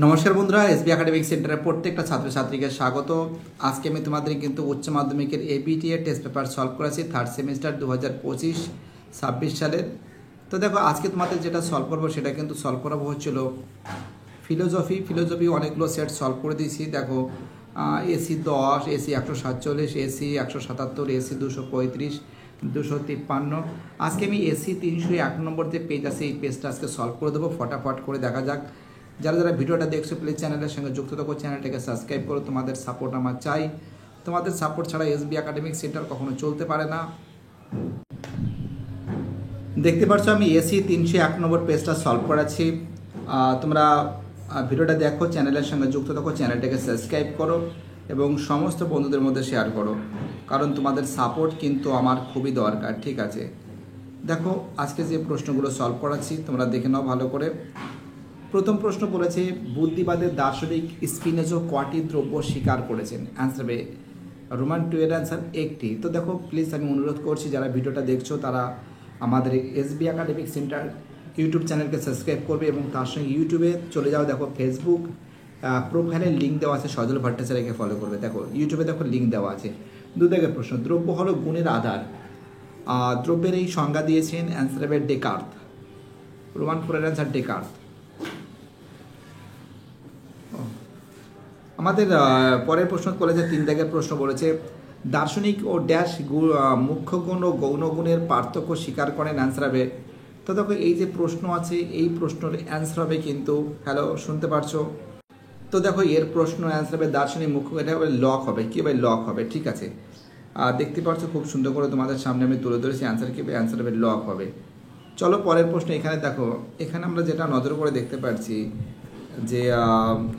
নমস্কার বন্ধুরা, SB academic সেন্টারের প্রত্যেকটা ছাত্রছাত্রীকে স্বাগত। আজকে আমি তোমাদের কিন্তু উচ্চ মাধ্যমিকের এবিটি এর টেস্ট পেপার সলভ করেছি থার্ড সেমিস্টার 2025-26 সালের। তো দেখো, আজকে তোমাদের যেটা সলভ করবো সেটা কিন্তু সলভ করাবো হচ্ছিল ফিলোজফি অনেকগুলো সেট সলভ করে দিয়েছি। দেখো, এসি 10, এসি 147, এসি 177, এসি 235, 253। আজকে আমি এসি 301 নম্বর যে পেজ আছে এই পেজটা আজকে সলভ করে দেবো। ফটাফট করে দেখা যাক। যারা যারা ভিডিওটা দেখছো প্লিজ চ্যানেলের সঙ্গে যুক্ত থাকো, চ্যানেলটাকে সাবস্ক্রাইব করো। তোমাদের সাপোর্ট আমার চাই। তোমাদের সাপোর্ট ছাড়া এসবি একাডেমিক সেন্টার কখনো চলতে পারে না। দেখতে পাচ্ছ আমি এসি 301 নম্বর পেজটা সলভ করাচ্ছি। তোমরা ভিডিওটা দেখো, চ্যানেলের সঙ্গে যুক্ত থাকো, চ্যানেলটাকে সাবস্ক্রাইব করো এবং সমস্ত বন্ধুদের মধ্যে শেয়ার করো, কারণ তোমাদের সাপোর্ট কিন্তু আমার খুবই দরকার। ঠিক আছে, দেখো আজকে যে প্রশ্নগুলো সলভ করাচ্ছি তোমরা দেখে নাও ভালো করে। প্রথম প্রশ্ন বলেছে, বুদ্ধিবাদের দার্শনিক স্পিনোজা কয়টি দ্রব্য স্বীকার করেছেন? অ্যান্সার হবে রোমান 2 এর অ্যান্সার একটি। তো দেখো প্লিজ আমি অনুরোধ করছি যারা ভিডিওটা দেখছো তারা আমাদের এসবি একাডেমিক সেন্টার ইউটিউব চ্যানেলকে সাবস্ক্রাইব করবে এবং তার সঙ্গে ইউটিউবে চলে যাও। দেখো ফেসবুক প্রোফাইলের লিঙ্ক দেওয়া আছে, সজল ভট্টাচার্যকে ফলো করবে। দেখো ইউটিউবে দেখো লিঙ্ক দেওয়া আছে। 2 দাগের প্রশ্ন, দ্রব্য হলো গুণের আধার। দ্রব্যের এই সংজ্ঞা দিয়েছেন অ্যান্সার হবে ডেকার্ত। রোমান 4 এর অ্যান্সার ডেকার্ত। আমাদের পরের প্রশ্ন বলেছে 3 দাগের প্রশ্ন বলেছে, দার্শনিক ও ড্যাশ মুখ্য গুণ ও গৌণ গুণের পার্থক্য স্বীকার করেন? অ্যান্সার হবে। তো দেখো এই যে প্রশ্ন আছে এই প্রশ্নের অ্যান্সার হবে কিন্তু, হ্যালো শুনতে পারছো? তো দেখো এর প্রশ্ন অ্যান্সার হবে দার্শনিক মুখ্য, এটা হবে লক হবে। কী হবে? লক হবে। ঠিক আছে, দেখতে পাচ্ছ খুব সুন্দর করে তোমাদের সামনে আমি তুলে ধরেছি। অ্যান্সার কী হবে? অ্যান্সার হবে লক হবে। চলো পরের প্রশ্ন। এখানে দেখো, এখানে আমরা যেটা নজর করে দেখতে পাচ্ছি যে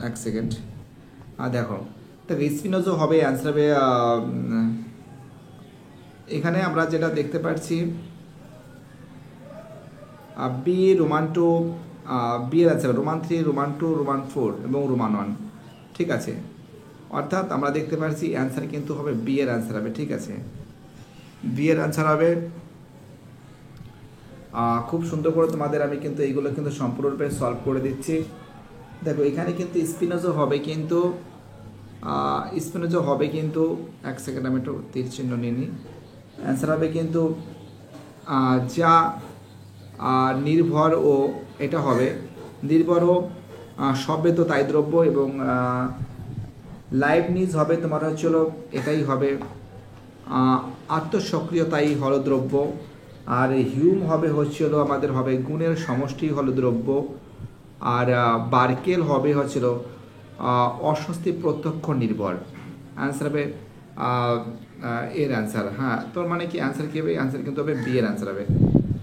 এক সেকেন্ড, দেখো স্পিনোজা হবে। অ্যান্সার হবে এখানে আমরা যেটা দেখতে পাচ্ছি বি রোমান 2, বি এর অ্যান্সার রোমান 3, রোমান 2, রোমান 4 এবং রোমান 1। ঠিক আছে, অর্থাৎ আমরা দেখতে পাচ্ছি অ্যান্সার কিন্তু হবে বি এর অ্যান্সার হবে। ঠিক আছে, বি এর অ্যান্সার হবে। খুব সুন্দর করে তোমাদের আমি কিন্তু এইগুলো কিন্তু সম্পূর্ণরূপে সলভ করে দিচ্ছি। দেখো এখানে কিন্তু স্পিনোজা হবে কিন্তু এক সেকেন্ড আমি একটু তীর চিহ্ন নিয়ে নিই। অ্যান্সার হবে কিন্তু যা নির্ভর ও, এটা হবে নির্ভর ও সবেত তাই দ্রব্য, এবং লাইবনিজ হবে তোমার হচ্ছিল এটাই হবে আত্মসক্রিয়তাই হলো দ্রব্য। আর হিউম হবে হচ্ছিল আমাদের হবে গুণের সমষ্টি হলো দ্রব্য। আর বার্কেল হবে হচ্ছিল অস্বস্তি প্রত্যক্ষ নির্ভর। অ্যান্সার হবে এর অ্যান্সার। হ্যাঁ, তোর মানে কি অ্যান্সার কী হবে? অ্যান্সার কিন্তু হবে বি এর অ্যান্সার হবে।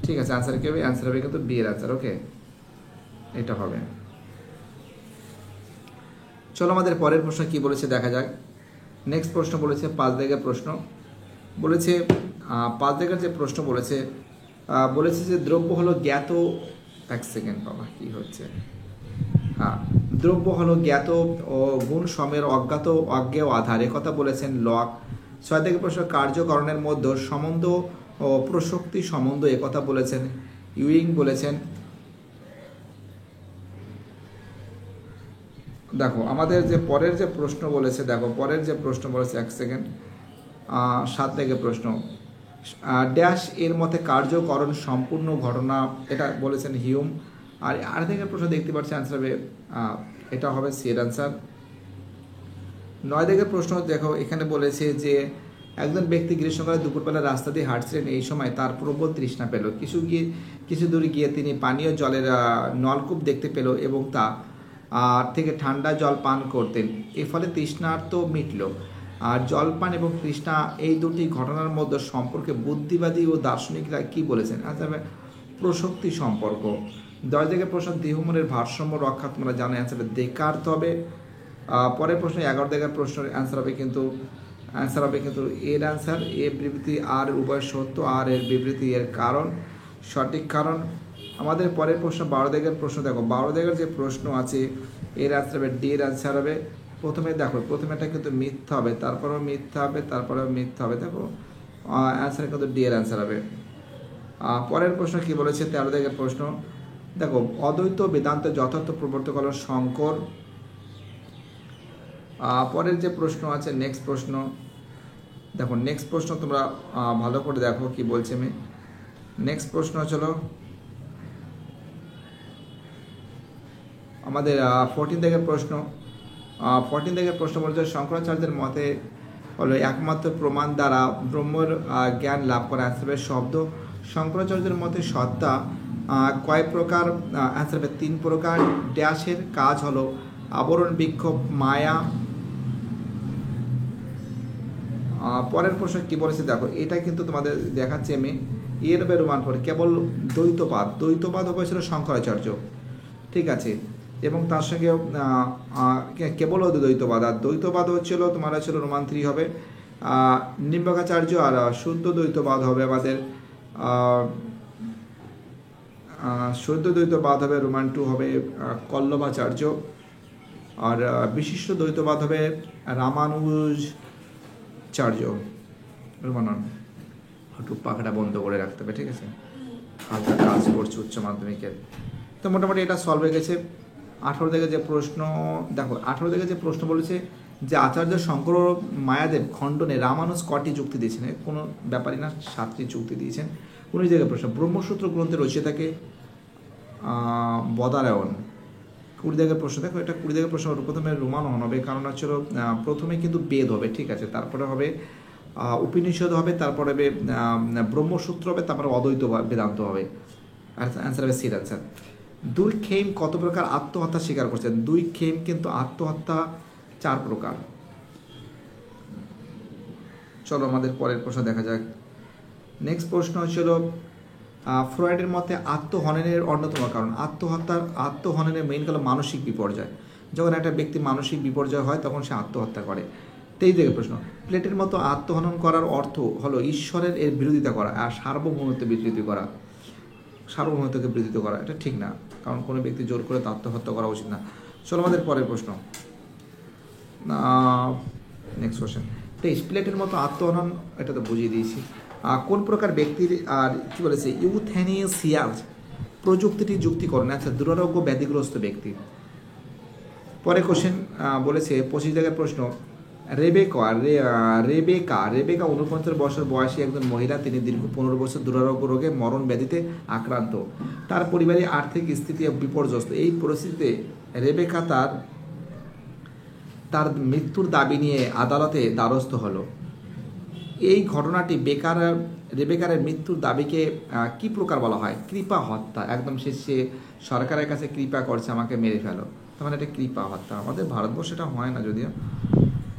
ঠিক আছে, অ্যান্সার কী হবে? অ্যান্সার হবে কিন্তু বি এর অ্যান্সার। ওকে, এটা হবে। চলো আমাদের পরের প্রশ্ন কি বলেছে দেখা যাক। নেক্সট প্রশ্ন বলেছে 5 দাগের প্রশ্ন বলেছে। 5 দাগের যে প্রশ্ন বলেছে যে দ্রব্য হলো জ্ঞাত, এক সেকেন্ড বাবা কি হচ্ছে, হ্যাঁ, দ্রব্য হলো জ্ঞাত ও গুণ সমের অজ্ঞাত অজ্ঞেয় আধার, কথা বলেছেন লক। 6 দাগের প্রশ্ন, কার্যকরণের মধ্যে সম্বন্ধ ও প্রসক্তি সম্বন্ধ, কথা বলেছেন ইউইং বলেছেন। দেখো আমাদের যে পরের যে প্রশ্ন বলেছে, দেখো পরের যে প্রশ্ন বলেছে, এক সেকেন্ড, 7 দাগের প্রশ্ন, ড্যাশ এর মতে কার্যকরণ সম্পূর্ণ ঘটনা, এটা বলেছেন হিউম। আর 8 দাগের প্রশ্ন দেখতে পাচ্ছি অ্যান্সার হবে এটা হবে সি এর অ্যান্সার। 9 দাগের প্রশ্ন দেখো, এখানে বলেছে যে একজন ব্যক্তি গ্রীষ্মকালে দুপুরবেলা রাস্তা দিয়ে হাঁটছিলেন, এই সময় তার প্রবল তৃষ্ণা পেল। কিছু দূরে গিয়ে তিনি পানীয় জলের নলকূপ দেখতে পেল এবং তা থেকে ঠান্ডা জল পান করতেন। এর ফলে তৃষ্ণার্ত মিটল। আর জলপান এবং তৃষ্ণা এই দুটি ঘটনার মধ্যে সম্পর্কে বুদ্ধিবাদী ও দার্শনিকরা কি বলেছেন? আচ্ছা, প্রসক্তি সম্পর্ক। 10 দাগের প্রশ্ন, দেহমনের ভারসাম্য রক্ষা, তোমরা জানো অ্যান্সার হবে ডেকার্ত হবে। পরের প্রশ্ন 11 দাগের প্রশ্নের অ্যান্সার হবে কিন্তু এর অ্যান্সার। এ বিবৃতি আর উভয় সত্য, আর এর বিবৃতি এর কারণ সঠিক কারণ। আমাদের পরের প্রশ্ন 12 দাগের প্রশ্ন। দেখো 12 দাগের যে প্রশ্ন আছে এর অ্যান্সার হবে ডি এর অ্যান্সার হবে। প্রথমে দেখো, প্রথমেটা কিন্তু মিথ্যা হবে, তারপরেও মিথ্যা হবে, তারপরেও মিথ্যা হবে। দেখো অ্যান্সার কিন্তু ডি এর অ্যান্সার হবে। পরের প্রশ্ন কি বলেছে? 13 দাগের প্রশ্ন, দেখো অদ্বৈত বেদান্তের যথার্থ প্রবর্তক হল শঙ্কর। পরের যে প্রশ্ন আছে, নেক্সট প্রশ্ন দেখো, নেক্সট প্রশ্ন তোমরা ভালো করে দেখো কি বলছে আমি। নেক্সট প্রশ্ন চলো আমাদের 14 থেকে প্রশ্ন। 14 থেকে প্রশ্ন বলছে শঙ্করাচার্যের মতে হলো একমাত্র প্রমাণ দ্বারা ব্রহ্মর জ্ঞান লাভ করা। অ্যান্সার শব্দ। শঙ্করাচার্যের মতে সত্তা কয় প্রকার? অ্যান্সার 3 প্রকার। ড্যাশের কাজ হলো আবরণ, বিক্ষোভ, মায়া। পরের প্রশ্ন কি বলেছে দেখো, এটা কিন্তু তোমাদের দেখাচ্ছি আমি। এর রোমান পরে কেবল দ্বৈতবাদ। দ্বৈতবাদ হয়েছিল শঙ্করাচার্য, ঠিক আছে, এবং তার সঙ্গে কেবল দ্বৈতবাদ। আর দ্বৈতবাদ হচ্ছিল তোমার ছিল রোমান 3 হবে নিম্বকাচার্য, আর শুদ্ধ দ্বৈতবাদ হবে আমাদের শুদ্ধ দ্বৈতবাদ হবে রোমান 2 হবে কল্লবাচার্য, আর বিশিষ্ট দ্বৈতবাদ হবে রামানুজাচার্য। রোমানন একটু পাখাটা বন্ধ করে রাখতে হবে, ঠিক আছে, হালকা কাজ করছে উচ্চ মাধ্যমিকের। তো মোটামুটি এটা সলভ হয়ে গেছে। 18 থেকে যে প্রশ্ন দেখো, 18 থেকে যে প্রশ্ন বলেছে যে আচার্য শঙ্কর মায়াদেব খণ্ডনে রামানুজ কটি যুক্তি দিয়েছেন? কোনো ব্যাপারই না, 7টি যুক্তি দিয়েছেন। 19 থেকে প্রশ্ন ব্রহ্মসূত্র গ্রন্থে রচিতাকে বদারায়ণ। 20 থেকে প্রশ্ন দেখো, এটা 20 থেকে প্রশ্ন প্রথমে রোমানন হবে, কারণ হচ্ছিল প্রথমে কিন্তু বেদ হবে, ঠিক আছে, তারপরে হবে উপনিষদ হবে, তারপরে হবে ব্রহ্মসূত্র হবে, তারপরে অদ্বৈত বেদান্ত হবে। অ্যান্সার হবে সির অ্যান্সার। 2 খেম কত প্রকার আত্মহত্যা স্বীকার করছেন? 2 খেম কিন্তু আত্মহত্যা 4 প্রকার। চলো আমাদের পরের প্রশ্ন দেখা যাক। নেক্সট প্রশ্ন হচ্ছিল ফ্রয়েডের মতে আত্মহননের অন্যতম কারণ। আত্মহননের মেইন কারণ মানসিক বিপর্যয়। যখন একটা ব্যক্তি মানসিক বিপর্যয় হয় তখন সে আত্মহত্যা করে। 23 থেকে প্রশ্ন প্লেটের মতো আত্মহনন করার অর্থ হলো ঈশ্বরের এর বিরোধিতা করা আর সার্বভৌমত্ব বিরোধিতা করা। সার্বভৌমত্বকে বিরোধিতা করা এটা ঠিক না, কারণ কোনো ব্যক্তি জোর করে আত্মহত্যা করা উচিত না। চলো আমাদের পরের প্রশ্ন। নেক্সট কোশ্চেন 23 প্লেটের মতো আত্মহনন, এটা তো বুঝিয়ে দিয়েছি। কোন প্রকার ব্যক্তির আর কি বলেছে ইউথ্যানেসিয়াল প্রযুক্তিটি যুক্তিকরণ? আচ্ছা, দুরারোগ্য ব্যাধিগ্রস্ত ব্যক্তি। পরে কোশ্চেন বলেছে 25 থেকে প্রশ্ন রেবেকা 49 বছর বয়সী একজন মহিলা। তিনি দীর্ঘ 15 বছর দুরারোগ্য রোগে মরণ ব্যাধিতে আক্রান্ত। তার পরিবারের আর্থিক স্থিতি বিপর্যস্ত। এই পরিস্থিতিতে রেবেকা তার মৃত্যুর দাবি নিয়ে আদালতে দ্বারস্থ হলো। এই ঘটনাটি রেবেকারের মৃত্যুর দাবিকে কি প্রকার বলা হয়? কৃপা হত্যা। একদম সে সরকারের কাছে কৃপা করছে আমাকে মেরে ফেলো, তার মানে এটা কৃপা হত্যা। আমাদের ভারতবর্ষে এটা হয় না যদিও।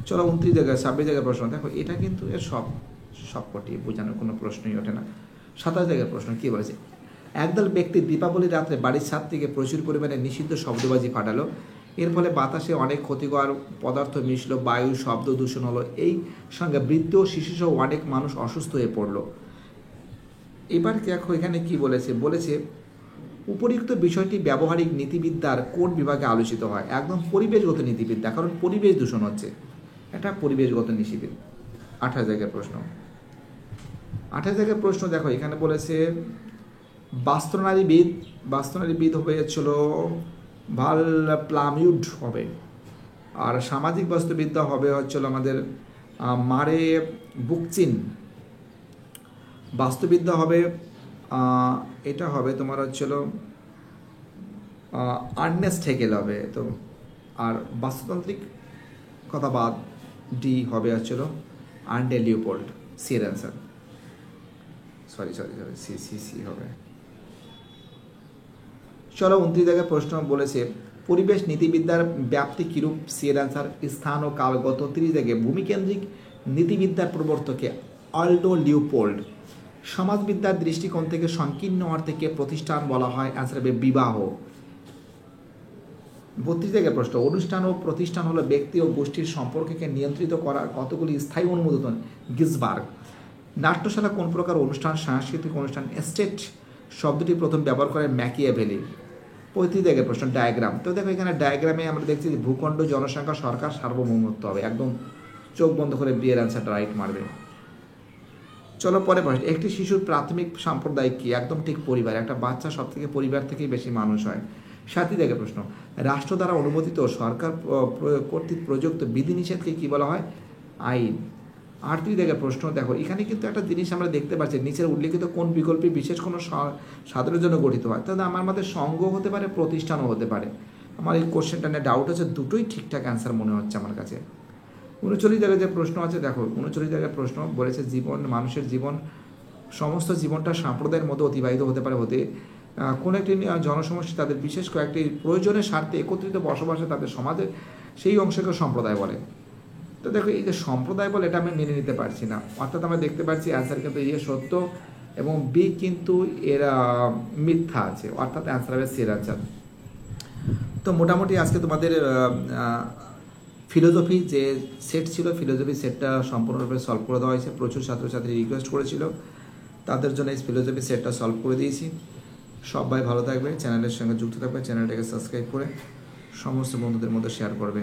চলো 29 জায়গায় 26 জায়গায় প্রশ্ন দেখো, এটা কিন্তু এর সবকটি বোঝানোর কোনো প্রশ্নই ওঠে না। 27 জায়গায় প্রশ্ন কি বলেছে? একদল ব্যক্তি দীপাবলির রাত্রে বাড়ির ছাদ থেকে প্রচুর পরিমাণে নিষিদ্ধ শব্দবাজি ফাটালো। এর ফলে বাতাসে অনেক ক্ষতিকর পদার্থ মিশলো, বায়ু শব্দ দূষণ হলো। এই সঙ্গে বৃদ্ধ শিশুসহ অনেক মানুষ অসুস্থ হয়ে পড়লো। এবার দেখো এখানে কি বলেছে, উপরিউক্ত বিষয়টি ব্যবহারিক নীতিবিদ্যার কোন বিভাগে আলোচিত হয়? একদম পরিবেশগত নীতিবিদ্যা, কারণ পরিবেশ দূষণ হচ্ছে, এটা পরিবেশগত নীতিবিদ্যা। 28 জায়গায় প্রশ্ন 28 জায়গায় প্রশ্ন দেখো, এখানে বলেছে বাস্তুনারীবিদ হয়েছিল ভাল প্লামিউড হবে, আর সামাজিক বাস্তুবিদ্যা হবে হচ্ছিল আমাদের মারে বুকচিন। বাস্তুবিদ্যা হবে এটা হবে তোমার হচ্ছিল আর্নেস্ট হেগেল হবে। তো আর বাস্তুতান্ত্রিক কথাবাদ ডি হবে হচ্ছিল আন্ডে লিওপোল্ড। সি এর অ্যান্সার, সরি সি হবে। চলো 29 জায়গায় প্রশ্ন বলেছে পরিবেশ নীতিবিদ্যার ব্যাপ্তি কিরূপ? সি এর অ্যান্সার স্থান ও কালগত। 30 জায়গায় ভূমিকেন্দ্রিক নীতিবিদ্যার প্রবর্তকে আল্ডো লিওপোল্ড। সমাজবিদ্যার দৃষ্টিকোণ থেকে সংকীর্ণ অর্থে কে প্রতিষ্ঠান বলা হয়? অ্যান্সার হবে বিবাহ। 32 জায়গায় প্রশ্ন অনুষ্ঠান ও প্রতিষ্ঠান হলো ব্যক্তি ও গোষ্ঠীর সম্পর্ককে নিয়ন্ত্রিত করার কতগুলি স্থায়ী অনুমোদন। গিজবার্গ। নাট্যশালা কোন প্রকার অনুষ্ঠান? সাংস্কৃতিক অনুষ্ঠান। স্টেট শব্দটি প্রথম ব্যবহার করেন ম্যাকিয়াভেলি। 35 জায়গায় প্রশ্ন ডায়াগ্রাম। তো দেখো এখানে ডায়াগ্রামে আমরা দেখছি ভূখণ্ড, জনসংখ্যা, সরকার, সার্বভৌমত্ব হবে। একদম চোখ বন্ধ করে বি এর অ্যান্সারটা রাইট মারবে। চলো পরে প্রশ্ন, একটি শিশুর প্রাথমিক সম্প্রদায় কি? একদম ঠিক, পরিবার। একটা বাচ্চা সব থেকে পরিবার থেকেই বেশি মানুষ হয়। 7 থেকে প্রশ্ন, রাষ্ট্র দ্বারা অনুমোদিত সরকার কর্তৃক প্রযুক্ত বিধিনিষেধকে কি বলা হয়? আইন। 8 থেকে প্রশ্ন, দেখো এখানে কিন্তু একটা জিনিস আমরা দেখতে পাচ্ছি, নিচের উল্লেখিত কোন বিকল্পে বিশেষ কোনো সাধারণের জন্য গঠিত হয়? তাহলে আমার মধ্যে সংঘ হতে পারে, প্রতিষ্ঠানও হতে পারে। আমার এই কোশ্চেনটা নিয়ে ডাউট আছে, দুটোই ঠিকঠাক অ্যান্সার মনে হচ্ছে আমার কাছে। 39 জায়গায় যে প্রশ্ন আছে, দেখো 39 জায়গায় প্রশ্ন বলেছে জীবন, মানুষের জীবন, সমস্ত জীবনটা সম্প্রদায়ের মধ্যে অতিবাহিত হতে পারে হতে কোনো একটি জনসমষ্টি তাদের বিশেষ কয়েকটি প্রয়োজনের স্বার্থে একত্রিত বসবাসে তাদের সমাজে, সেই অংশকে সম্প্রদায় বলে। তো দেখো এই যে সম্প্রদায় বলে, এটা আমি মেনে নিতে পারছি না। অর্থাৎ আমরা দেখতে পাচ্ছি অ্যান্সার কিন্তু এ সত্য এবং বি কিন্তু এর মিথ্যা আছে, অর্থাৎ অ্যান্সার হবে সি অ্যান্সার। তো মোটামুটি আজকে তোমাদের ফিলোজফি যে সেট ছিল, ফিলোজফি সেটটা সম্পূর্ণরূপে সলভ করে দেওয়া হয়েছে। প্রচুর ছাত্রছাত্রী রিকোয়েস্ট করেছিল, তাদের জন্য এই ফিলোজফি সেটটা সলভ করে দিয়েছি। সবাই ভালো থাকবে, চ্যানেলের সঙ্গে যুক্ত থাকবে, চ্যানেলটাকে সাবস্ক্রাইব করে সমস্ত বন্ধুদের মধ্যে শেয়ার করবে।